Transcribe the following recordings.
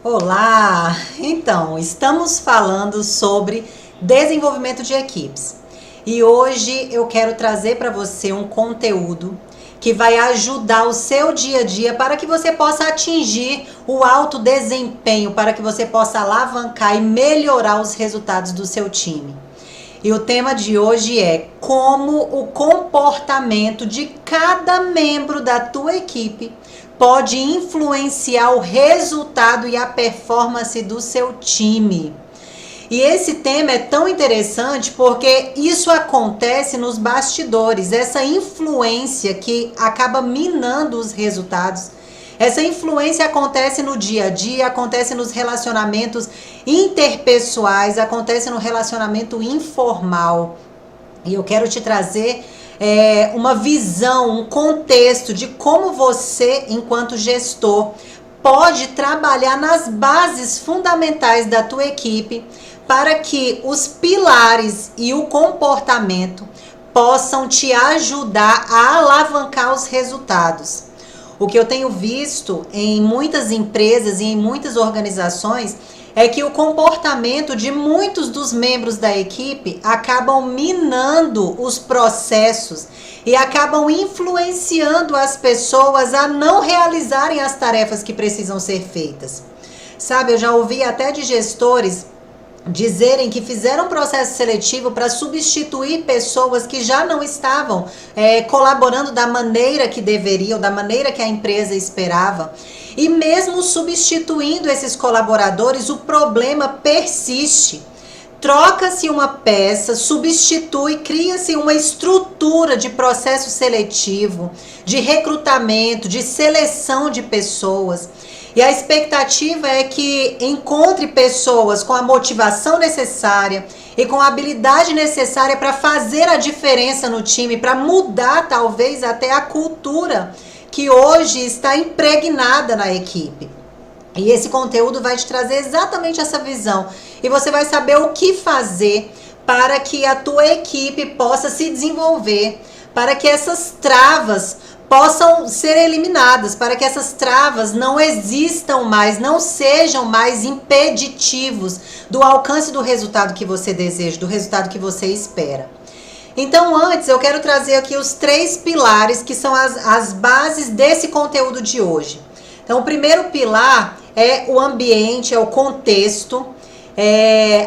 Olá! Então, estamos falando sobre desenvolvimento de equipes. E hoje eu quero trazer para você um conteúdo que vai ajudar o seu dia a dia para que você possa atingir o alto desempenho, para que você possa alavancar e melhorar os resultados do seu time. E o tema de hoje é como o comportamento de cada membro da tua equipe pode influenciar o resultado e a performance do seu time. E esse tema é tão interessante porque isso acontece nos bastidores, essa influência que acaba minando os resultados. Essa influência acontece no dia a dia, acontece nos relacionamentos interpessoais, acontece no relacionamento informal. E eu quero te trazer uma visão, um contexto de como você, enquanto gestor, pode trabalhar nas bases fundamentais da tua equipe para que os pilares e o comportamento possam te ajudar a alavancar os resultados. O que eu tenho visto em muitas empresas e em muitas organizações é que o comportamento de muitos dos membros da equipe acabam minando os processos e acabam influenciando as pessoas a não realizarem as tarefas que precisam ser feitas. Sabe, eu já ouvi até de gestores dizerem que fizeram um processo seletivo para substituir pessoas que já não estavam colaborando da maneira que deveriam, da maneira que a empresa esperava. E mesmo substituindo esses colaboradores, o problema persiste. Troca-se uma peça, substitui, cria-se uma estrutura de processo seletivo, de recrutamento, de seleção de pessoas. E a expectativa é que encontre pessoas com a motivação necessária e com a habilidade necessária para fazer a diferença no time, para mudar talvez até a cultura que hoje está impregnada na equipe. E esse conteúdo vai te trazer exatamente essa visão. E você vai saber o que fazer para que a tua equipe possa se desenvolver, para que essas travas possam ser eliminadas, para que essas travas não existam mais, não sejam mais impeditivos do alcance do resultado que você deseja, do resultado que você espera. Então, antes, eu quero trazer aqui os 3 pilares que são as bases desse conteúdo de hoje. Então, o primeiro pilar é o ambiente, é o contexto.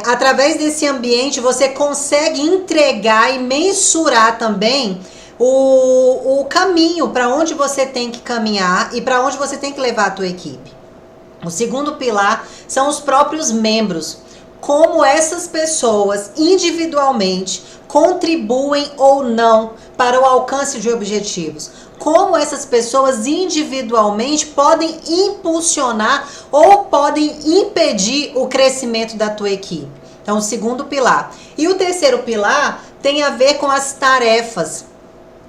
Através desse ambiente, você consegue entregar e mensurar também o caminho para onde você tem que caminhar e para onde você tem que levar a tua equipe. O segundo pilar são os próprios membros. Como essas pessoas individualmente contribuem ou não para o alcance de objetivos. Como essas pessoas individualmente podem impulsionar ou podem impedir o crescimento da tua equipe. Então, o segundo pilar. E o terceiro pilar tem a ver com as tarefas.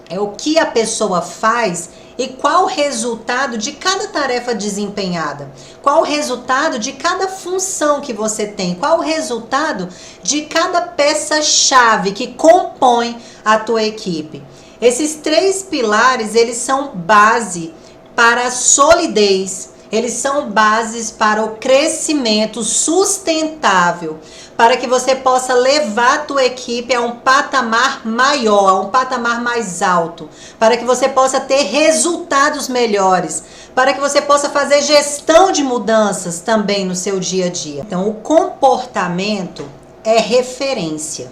É o que a pessoa faz e qual o resultado de cada tarefa desempenhada. Qual o resultado de cada função que você tem. Qual o resultado de cada peça-chave que compõe a tua equipe. Esses 3 pilares, eles são base para a solidez. Eles são bases para o crescimento sustentável, para que você possa levar a tua equipe a um patamar maior, a um patamar mais alto, para que você possa ter resultados melhores, para que você possa fazer gestão de mudanças também no seu dia a dia. Então, o comportamento é referência.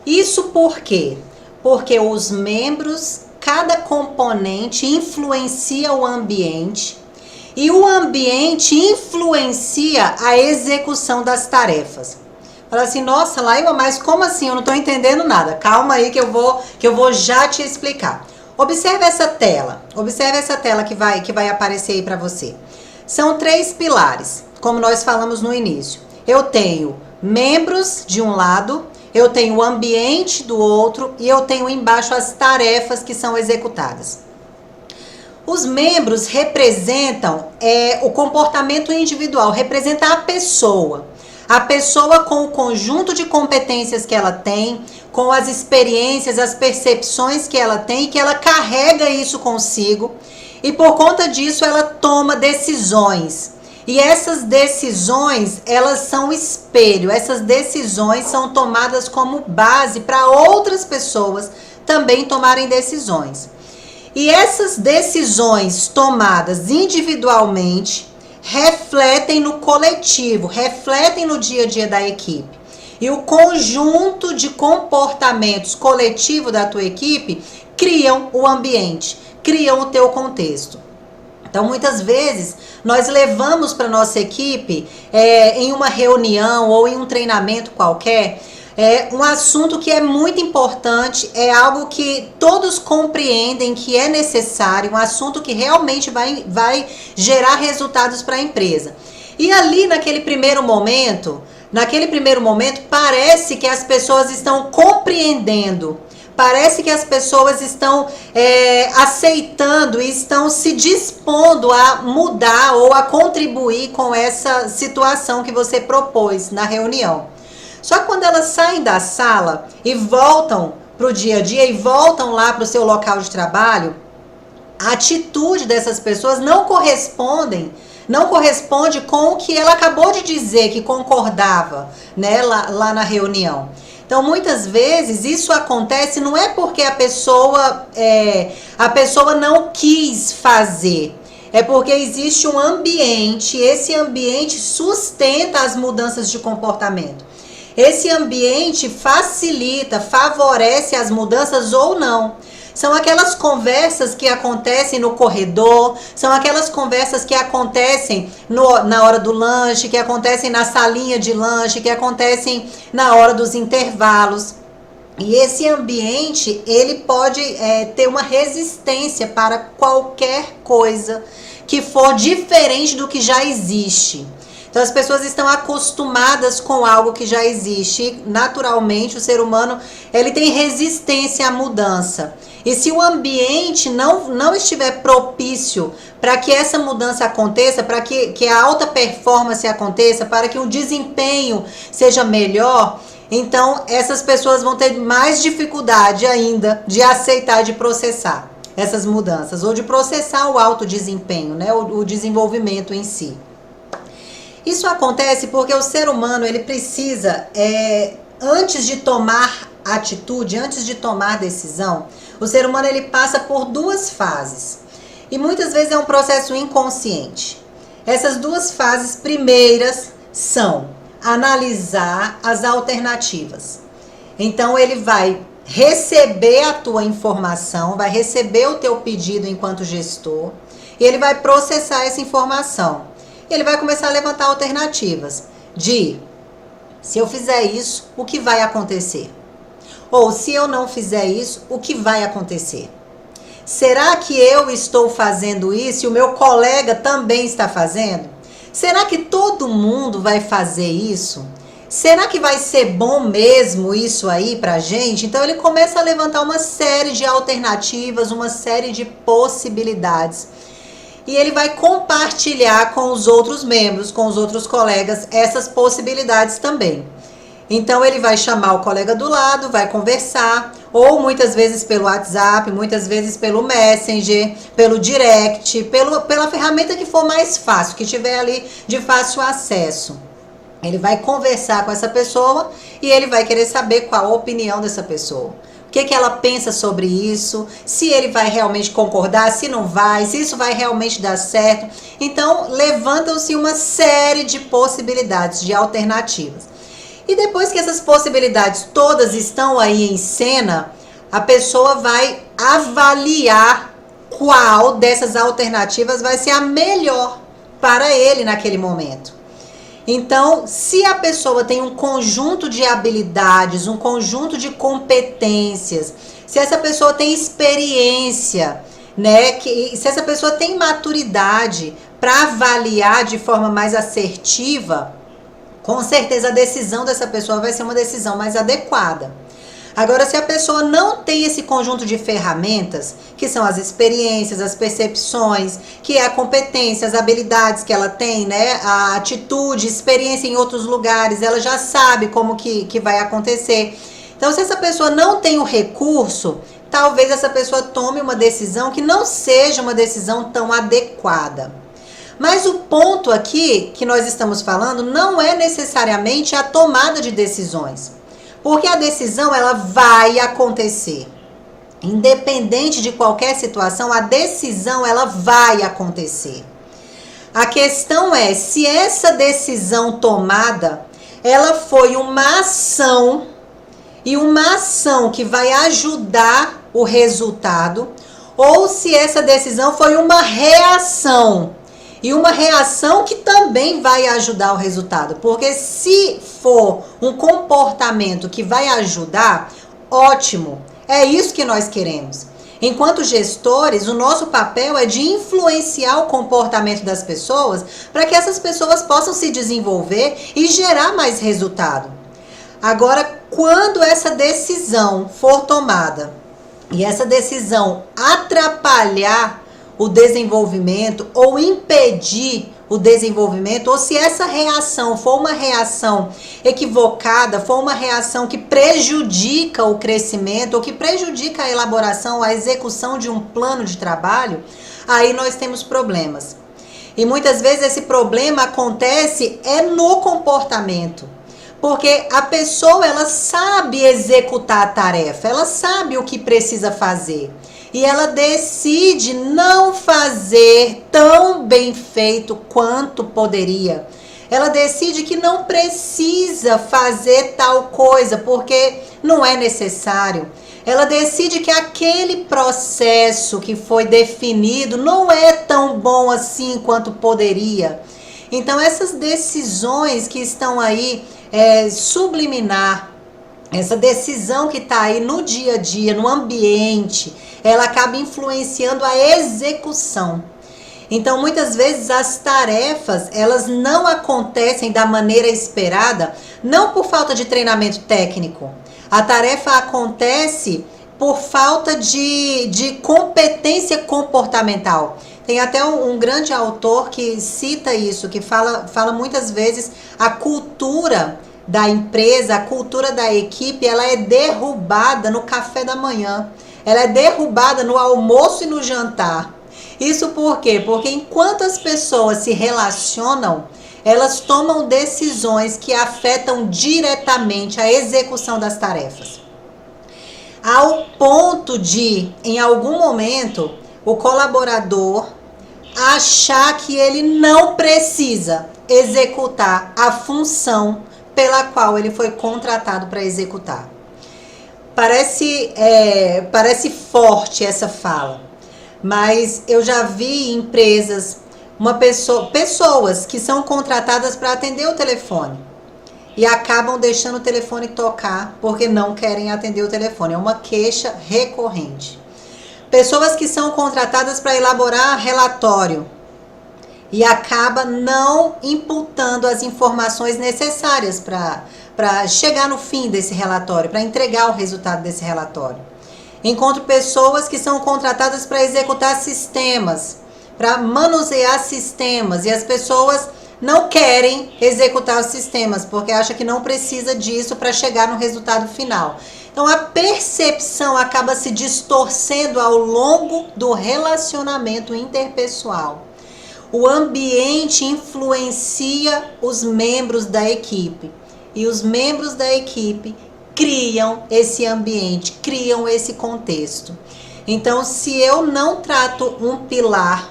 Isso por quê? Porque os membros, cada componente influencia o ambiente, e o ambiente influencia a execução das tarefas. Fala assim, nossa, Laíla, mas como assim? Eu não estou entendendo nada. Calma aí que eu vou já te explicar. Observe essa tela. Observe essa tela que vai aparecer aí para você. São 3 pilares, como nós falamos no início. Eu tenho membros de um lado, eu tenho o ambiente do outro e eu tenho embaixo as tarefas que são executadas. Os membros representam o comportamento individual, representa a pessoa. A pessoa com o conjunto de competências que ela tem, com as experiências, as percepções que ela tem, que ela carrega isso consigo e por conta disso ela toma decisões. E essas decisões, elas são espelho. Essas decisões são tomadas como base para outras pessoas também tomarem decisões. E essas decisões tomadas individualmente refletem no coletivo, refletem no dia a dia da equipe. E o conjunto de comportamentos coletivo da tua equipe criam o ambiente, criam o teu contexto. Então, muitas vezes, nós levamos para nossa equipe, em uma reunião ou em um treinamento qualquer, um assunto que é muito importante, é algo que todos compreendem que é necessário, um assunto que realmente vai gerar resultados para a empresa. E ali, naquele primeiro momento, parece que as pessoas estão compreendendo. Parece que as pessoas estão aceitando e estão se dispondo a mudar ou a contribuir com essa situação que você propôs na reunião. Só que quando elas saem da sala e voltam para o dia a dia e voltam lá para o seu local de trabalho, a atitude dessas pessoas não corresponde com o que ela acabou de dizer que concordava, né, lá na reunião. Então, muitas vezes, isso acontece não é porque a pessoa não quis fazer. É porque existe um ambiente, esse ambiente sustenta as mudanças de comportamento. Esse ambiente facilita, favorece as mudanças ou não. São aquelas conversas que acontecem no corredor, são aquelas conversas que acontecem na hora do lanche, que acontecem na salinha de lanche, que acontecem na hora dos intervalos. E esse ambiente, ele pode ter uma resistência para qualquer coisa que for diferente do que já existe. Então, as pessoas estão acostumadas com algo que já existe. E, naturalmente, o ser humano ele tem resistência à mudança. E se o ambiente não estiver propício para que essa mudança aconteça, para que a alta performance aconteça, para que o desempenho seja melhor, então essas pessoas vão ter mais dificuldade ainda de aceitar, de processar essas mudanças, ou de processar o alto desempenho, né, o desenvolvimento em si. Isso acontece porque o ser humano ele precisa, antes de tomar atitude, antes de tomar decisão, o ser humano ele passa por duas fases. E muitas vezes é um processo inconsciente. Essas duas fases primeiras são analisar as alternativas. Então ele vai receber a tua informação, vai receber o teu pedido enquanto gestor, e ele vai processar essa informação. Ele vai começar a levantar alternativas de, se eu fizer isso, o que vai acontecer? Ou se eu não fizer isso, o que vai acontecer? Será que eu estou fazendo isso e o meu colega também está fazendo? Será que todo mundo vai fazer isso? Será que vai ser bom mesmo isso aí pra gente? Então ele começa a levantar uma série de alternativas, uma série de possibilidades. E ele vai compartilhar com os outros membros, com os outros colegas, essas possibilidades também. Então ele vai chamar o colega do lado, vai conversar, ou muitas vezes pelo WhatsApp, muitas vezes pelo Messenger, pelo Direct, pela ferramenta que for mais fácil, que tiver ali de fácil acesso. Ele vai conversar com essa pessoa e ele vai querer saber qual a opinião dessa pessoa. O que ela pensa sobre isso, se ele vai realmente concordar, se não vai, se isso vai realmente dar certo. Então, levantam-se uma série de possibilidades, de alternativas. E depois que essas possibilidades todas estão aí em cena, a pessoa vai avaliar qual dessas alternativas vai ser a melhor para ele naquele momento. Então, se a pessoa tem um conjunto de habilidades, um conjunto de competências, se essa pessoa tem experiência, né, se essa pessoa tem maturidade para avaliar de forma mais assertiva, com certeza a decisão dessa pessoa vai ser uma decisão mais adequada. Agora, se a pessoa não tem esse conjunto de ferramentas, que são as experiências, as percepções, que é a competência, as habilidades que ela tem, né, a atitude, experiência em outros lugares, ela já sabe como que vai acontecer. Então, se essa pessoa não tem o recurso, talvez essa pessoa tome uma decisão que não seja uma decisão tão adequada. Mas o ponto aqui que nós estamos falando não é necessariamente a tomada de decisões, porque a decisão ela vai acontecer. Independente de qualquer situação, a decisão ela vai acontecer. A questão é se essa decisão tomada, ela foi uma ação, e uma ação que vai ajudar o resultado, ou se essa decisão foi uma reação, e uma reação que também vai ajudar o resultado. Porque se for um comportamento que vai ajudar, ótimo, é isso que nós queremos. Enquanto gestores, o nosso papel é de influenciar o comportamento das pessoas para que essas pessoas possam se desenvolver e gerar mais resultado. Agora, quando essa decisão for tomada e essa decisão atrapalhar o desenvolvimento ou impedir o desenvolvimento, ou se essa reação for uma reação equivocada, for uma reação que prejudica o crescimento ou que prejudica a elaboração, a execução de um plano de trabalho, aí nós temos problemas. E muitas vezes esse problema acontece no comportamento. Porque a pessoa, ela sabe executar a tarefa, ela sabe o que precisa fazer. E ela decide não fazer tão bem feito quanto poderia. Ela decide que não precisa fazer tal coisa, porque não é necessário. Ela decide que aquele processo que foi definido não é tão bom assim quanto poderia. Então, essas decisões que estão aí, subliminar, essa decisão que está aí no dia a dia, no ambiente, ela acaba influenciando a execução. Então, muitas vezes as tarefas, elas não acontecem da maneira esperada, não por falta de treinamento técnico. A tarefa acontece por falta de competência comportamental. Tem até um grande autor que cita isso, que fala muitas vezes a cultura da empresa, a cultura da equipe, ela é derrubada no café da manhã. Ela é derrubada no almoço e no jantar. Isso por quê? Porque enquanto as pessoas se relacionam, elas tomam decisões que afetam diretamente a execução das tarefas. Ao ponto de, em algum momento, o colaborador achar que ele não precisa executar a função pela qual ele foi contratado para executar. Parece forte essa fala, mas eu já vi em empresas pessoas que são contratadas para atender o telefone e acabam deixando o telefone tocar porque não querem atender o telefone. É uma queixa recorrente. Pessoas que são contratadas para elaborar relatório e acaba não imputando as informações necessárias para chegar no fim desse relatório, para entregar o resultado desse relatório. Encontro pessoas que são contratadas para executar sistemas, para manusear sistemas, e as pessoas não querem executar os sistemas porque acham que não precisa disso para chegar no resultado final. Então a percepção acaba se distorcendo ao longo do relacionamento interpessoal. O ambiente influencia os membros da equipe e os membros da equipe criam esse ambiente, criam esse contexto. Então, se eu não trato um pilar,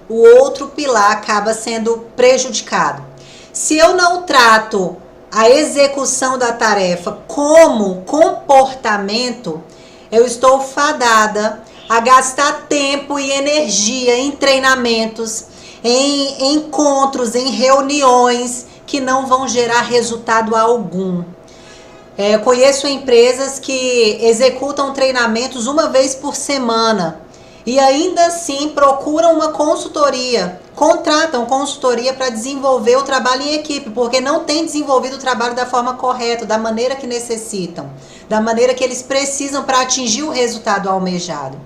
o outro pilar acaba sendo prejudicado. Se eu não trato a execução da tarefa como comportamento, eu estou fadada a gastar tempo e energia em treinamentos, em encontros, em reuniões que não vão gerar resultado algum. Conheço empresas que executam treinamentos uma vez por semana e ainda assim procuram uma consultoria, contratam consultoria para desenvolver o trabalho em equipe, porque não tem desenvolvido o trabalho da forma correta, da maneira que necessitam, da maneira que eles precisam para atingir o resultado almejado.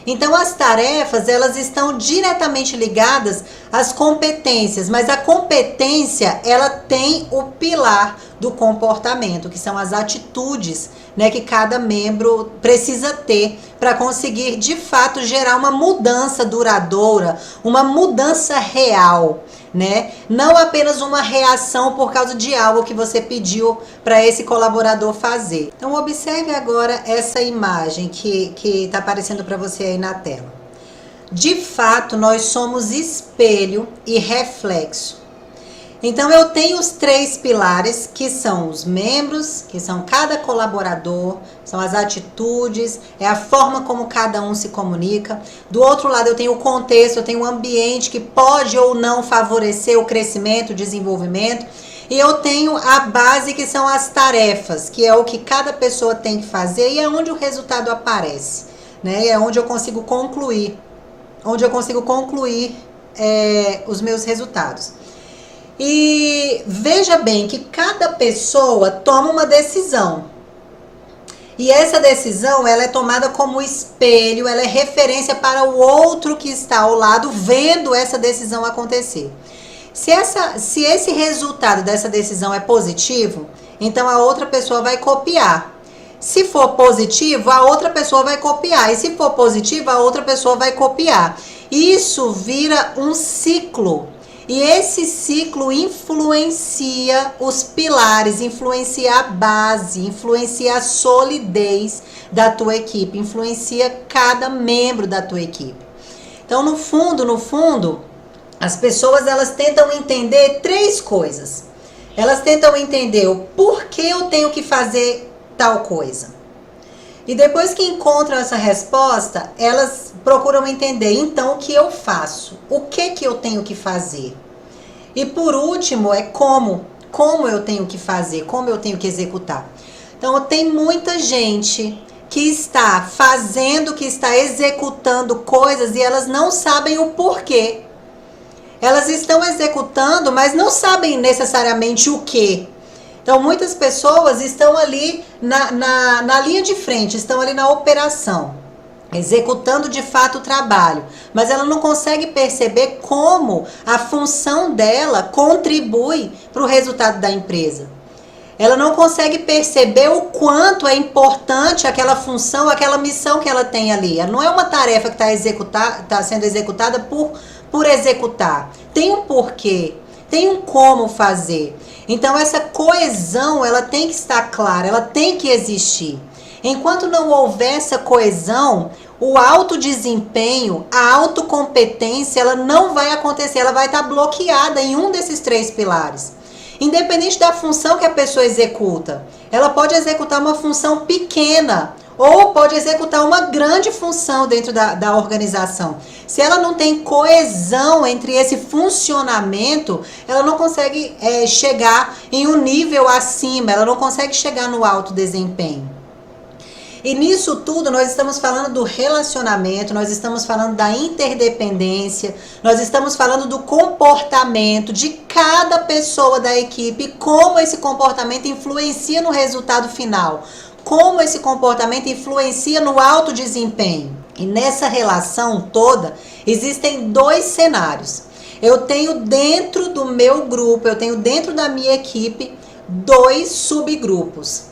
Então as tarefas, elas estão diretamente ligadas às competências, mas a competência, ela tem o pilar do comportamento, que são as atitudes, né, que cada membro precisa ter para conseguir de fato gerar uma mudança duradoura, uma mudança real, né? Não apenas uma reação por causa de algo que você pediu para esse colaborador fazer. Então observe agora essa imagem que está aparecendo para você aí na tela. De fato, nós somos espelho e reflexo. Então eu tenho os 3 pilares, que são os membros, que são cada colaborador, são as atitudes, é a forma como cada um se comunica. Do outro lado eu tenho o contexto, eu tenho o ambiente que pode ou não favorecer o crescimento, o desenvolvimento. E eu tenho a base, que são as tarefas, que é o que cada pessoa tem que fazer e é onde o resultado aparece, né? É onde eu consigo concluir, os meus resultados. E veja bem que cada pessoa toma uma decisão. E essa decisão, ela é tomada como espelho, ela é referência para o outro que está ao lado vendo essa decisão acontecer. Se esse resultado dessa decisão é positivo, então a outra pessoa vai copiar. Se for positivo, a outra pessoa vai copiar. E se for positivo, a outra pessoa vai copiar. Isso vira um ciclo. E esse ciclo influencia os pilares, influencia a base, influencia a solidez da tua equipe, influencia cada membro da tua equipe. Então, no fundo, as pessoas elas tentam entender 3 coisas. Elas tentam entender o porquê eu tenho que fazer tal coisa. E depois que encontram essa resposta, elas procuram entender, então, o que eu faço? O que eu tenho que fazer? E por último, é como eu tenho que fazer, como eu tenho que executar. Então, tem muita gente que está fazendo, que está executando coisas e elas não sabem o porquê. Elas estão executando, mas não sabem necessariamente o quê. Então, muitas pessoas estão ali na linha de frente, estão ali na operação, executando de fato o trabalho, mas ela não consegue perceber como a função dela contribui para o resultado da empresa. Ela não consegue perceber o quanto é importante aquela função, aquela missão que ela tem ali. Não é uma tarefa que está sendo executada por executar. Tem um porquê, tem um como fazer. Então essa coesão, ela tem que estar clara, ela tem que existir. Enquanto não houver essa coesão, o alto desempenho, a autocompetência, ela não vai acontecer, ela vai estar bloqueada em um desses 3 pilares. Independente da função que a pessoa executa, ela pode executar uma função pequena ou pode executar uma grande função dentro da organização. Se ela não tem coesão entre esse funcionamento, ela não consegue chegar em um nível acima, ela não consegue chegar no alto desempenho. E nisso tudo nós estamos falando do relacionamento, nós estamos falando da interdependência, nós estamos falando do comportamento de cada pessoa da equipe, como esse comportamento influencia no resultado final, como esse comportamento influencia no alto desempenho. E nessa relação toda existem 2 cenários. Eu tenho dentro do meu grupo, eu tenho dentro da minha equipe 2 subgrupos.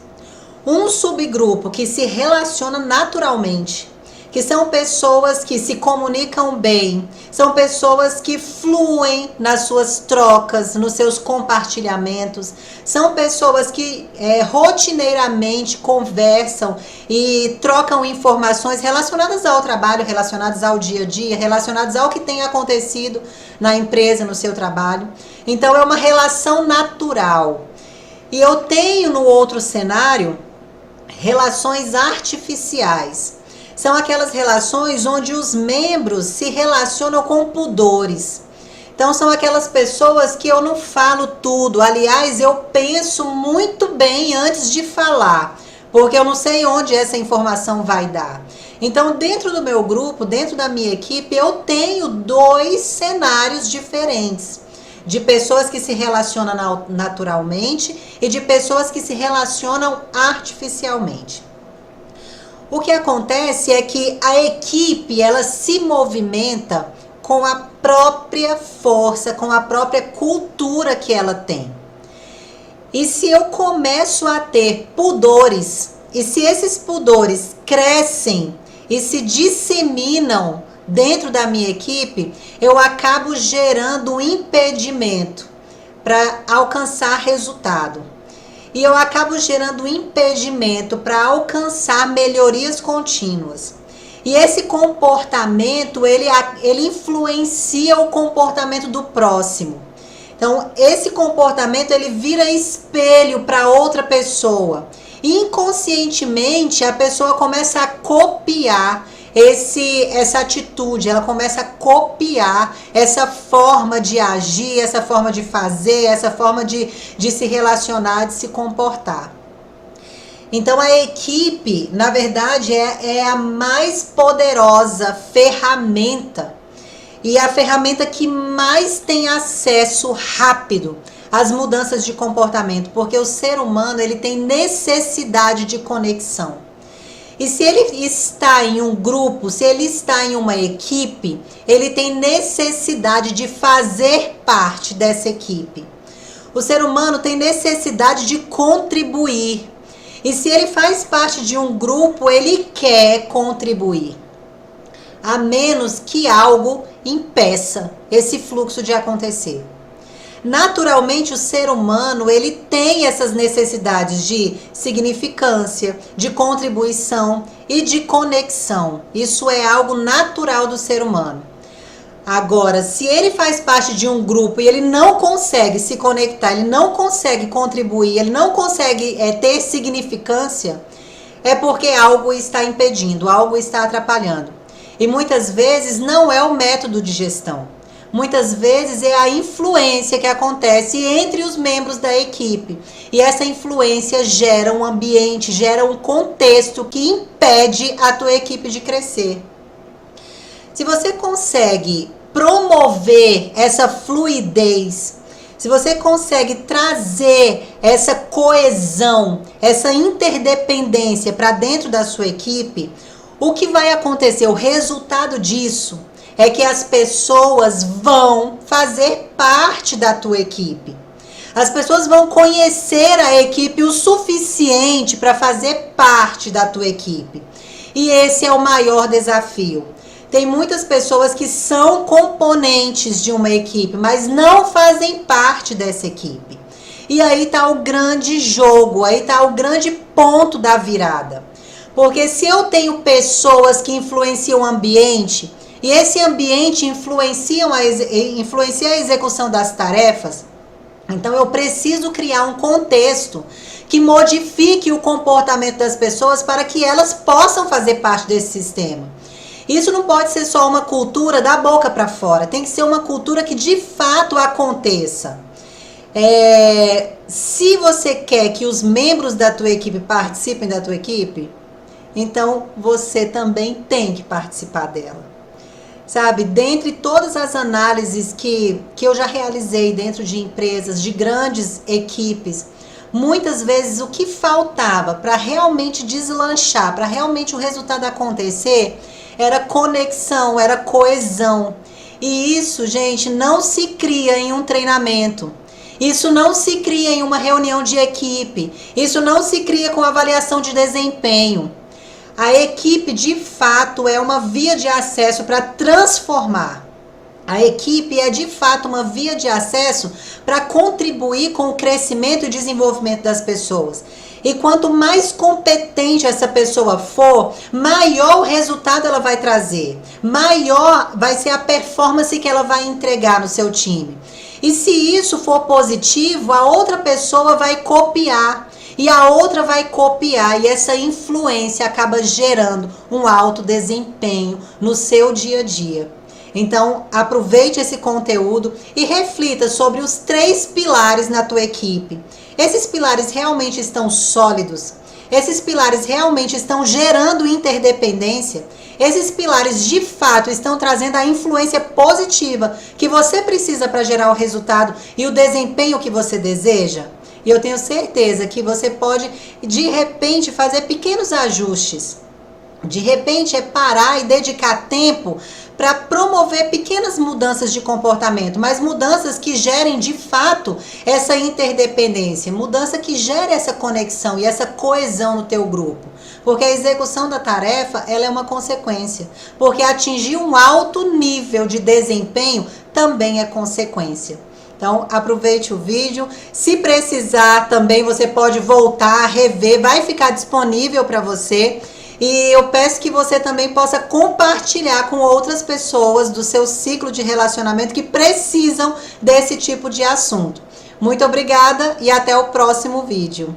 Um subgrupo que se relaciona naturalmente, que são pessoas que se comunicam bem, são pessoas que fluem nas suas trocas, nos seus compartilhamentos, são pessoas que rotineiramente conversam e trocam informações relacionadas ao trabalho, relacionadas ao dia a dia, relacionadas ao que tem acontecido na empresa, no seu trabalho. Então é uma relação natural. E eu tenho no outro cenário relações artificiais. São aquelas relações onde os membros se relacionam com pudores. Então são aquelas pessoas que eu não falo tudo. Aliás, eu penso muito bem antes de falar, porque eu não sei onde essa informação vai dar. Então, dentro do meu grupo, dentro da minha equipe, eu tenho 2 cenários diferentes. De pessoas que se relacionam naturalmente e de pessoas que se relacionam artificialmente. O que acontece é que a equipe, ela se movimenta com a própria força, com a própria cultura que ela tem. E se eu começo a ter pudores, e se esses pudores crescem e se disseminam dentro da minha equipe, eu acabo gerando um impedimento para alcançar resultado. E eu acabo gerando um impedimento para alcançar melhorias contínuas. E esse comportamento, ele influencia o comportamento do próximo. Então, esse comportamento, ele vira espelho para outra pessoa. Inconscientemente, a pessoa começa a copiar essa atitude, ela começa a copiar essa forma de agir, essa forma de fazer, essa forma de se relacionar, de se comportar. Então a equipe, na verdade, é a mais poderosa ferramenta e a ferramenta que mais tem acesso rápido às mudanças de comportamento, porque o ser humano, ele tem necessidade de conexão. E se ele está em um grupo, se ele está em uma equipe, ele tem necessidade de fazer parte dessa equipe. O ser humano tem necessidade de contribuir. E se ele faz parte de um grupo, ele quer contribuir. A menos que algo impeça esse fluxo de acontecer. Naturalmente, o ser humano, ele tem essas necessidades de significância, de contribuição e de conexão. Isso é algo natural do ser humano. Agora, se ele faz parte de um grupo e ele não consegue se conectar, ele não consegue contribuir, ele não consegue ter significância, é porque algo está impedindo, algo está atrapalhando. E muitas vezes não é o método de gestão. Muitas vezes é a influência que acontece entre os membros da equipe. E essa influência gera um ambiente, gera um contexto que impede a tua equipe de crescer. Se você consegue promover essa fluidez, se você consegue trazer essa coesão, essa interdependência para dentro da sua equipe, o que vai acontecer? O resultado disso é que as pessoas vão fazer parte da tua equipe. As pessoas vão conhecer a equipe o suficiente para fazer parte da tua equipe. E esse é o maior desafio. Tem muitas pessoas que são componentes de uma equipe, mas não fazem parte dessa equipe. E aí está o grande jogo, aí está o grande ponto da virada. Porque se eu tenho pessoas que influenciam o ambiente, e esse ambiente influencia a execução das tarefas, então eu preciso criar um contexto que modifique o comportamento das pessoas para que elas possam fazer parte desse sistema. Isso não pode ser só uma cultura da boca para fora, tem que ser uma cultura que de fato aconteça. Se você quer que os membros da tua equipe participem da tua equipe, então você também tem que participar dela. Sabe, dentre todas as análises que eu já realizei dentro de empresas, de grandes equipes, muitas vezes o que faltava para realmente deslanchar, para realmente o resultado acontecer, era conexão, era coesão. E isso, gente, não se cria em um treinamento. Isso não se cria em uma reunião de equipe. Isso não se cria com avaliação de desempenho. A equipe, de fato, é uma via de acesso para transformar. A equipe é, de fato, uma via de acesso para contribuir com o crescimento e desenvolvimento das pessoas. E quanto mais competente essa pessoa for, maior o resultado ela vai trazer. Maior vai ser a performance que ela vai entregar no seu time. E se isso for positivo, a outra pessoa vai copiar. E a outra vai copiar, e essa influência acaba gerando um alto desempenho no seu dia a dia. Então, aproveite esse conteúdo e reflita sobre os 3 pilares na tua equipe. Esses pilares realmente estão sólidos? Esses pilares realmente estão gerando interdependência? Esses pilares, de fato, estão trazendo a influência positiva que você precisa para gerar o resultado e o desempenho que você deseja? E eu tenho certeza que você pode, de repente, fazer pequenos ajustes De repente é parar e dedicar tempo para promover pequenas mudanças de comportamento, mas mudanças que gerem de fato essa interdependência, mudança que gere essa conexão e essa coesão no teu grupo. Porque a execução da tarefa, ela é uma consequência, porque atingir um alto nível de desempenho também é consequência. Então, aproveite o vídeo. Se precisar também, você pode voltar, rever, vai ficar disponível para você. E eu peço que você também possa compartilhar com outras pessoas do seu ciclo de relacionamento que precisam desse tipo de assunto. Muito obrigada e até o próximo vídeo.